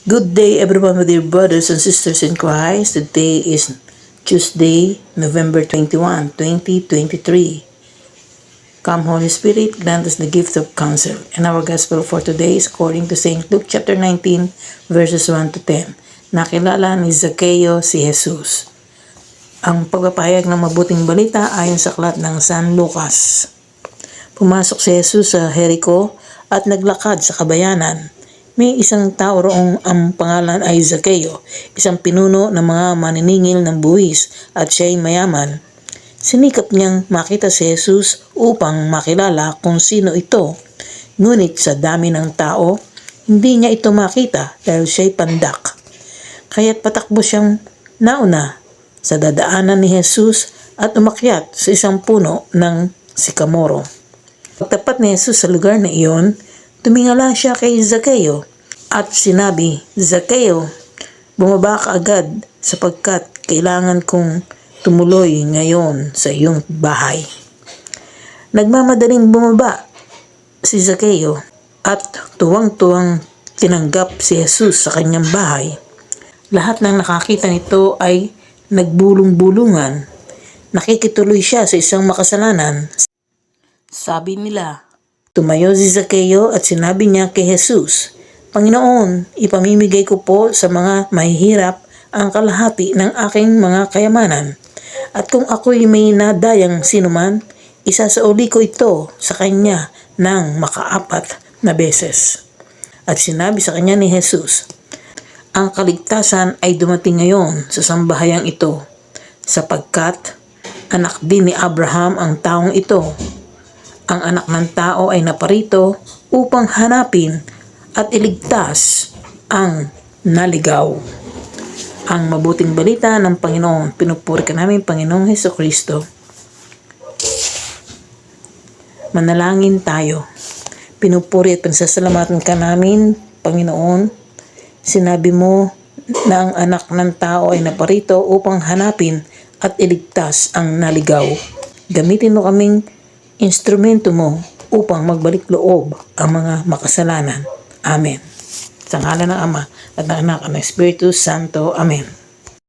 Good day everyone, my dear brothers and sisters in Christ. Today is Tuesday, November 21, 2023. Come Holy Spirit, grant us the gift of counsel. And our gospel for today is according to St. Luke chapter 19, verses 1 to 10. Nakilala ni Zaccheo si Jesus. Ang pagpapahayag ng mabuting balita ayon sa aklat ng San Lucas. Pumasok si Jesus sa Jericho at naglakad sa kabayanan. May isang tao roong ang pangalan ay Zaccheo, isang pinuno ng mga maniningil ng buwis at siya'y mayaman. Sinikap niyang makita si Jesus upang makilala kung sino ito. Ngunit sa dami ng tao, hindi niya ito makita dahil siya'y pandak. Kaya't patakbo siyang nauna sa dadaanan ni Jesus at umakyat sa isang puno ng sikamoro. Pagtapat ni Jesus sa lugar na iyon, tumingala siya kay Zaccheo at sinabi, "Zaccheo, bumaba ka agad sapagkat kailangan kong tumuloy ngayon sa iyong bahay." Nagmamadaling bumaba si Zaccheo at tuwang-tuwang tinanggap si Jesus sa kanyang bahay. Lahat ng nakakita nito ay nagbulong-bulungan. Nakikituloy siya sa isang makasalanan. Sabi nila, tumayo si Zaccheo at sinabi niya kay Jesus, "Panginoon, ipamimigay ko po sa mga mahihirap ang kalahati ng aking mga kayamanan. At kung ako'y may nadayang sinuman, isasauli ko ito sa kanya ng makaapat na beses." At sinabi sa kanya ni Jesus, "Ang kaligtasan ay dumating ngayon sa sambahayang ito, sapagkat anak din ni Abraham ang taong ito. Ang anak ng tao ay naparito upang hanapin at iligtas ang naligaw." Ang mabuting balita ng Panginoon. Pinupuri ka namin, Panginoong Hesukristo. Manalangin tayo. Pinupuri at pinsasalamatan ka namin, Panginoon. Sinabi mo na ang anak ng tao ay naparito upang hanapin at iligtas ang naligaw. Gamitin mo kaming instrumento mo upang magbalik loob ang mga makasalanan. Amen. Sa ngalan ng Ama at ng Anak at ng Espiritu Santo. Amen.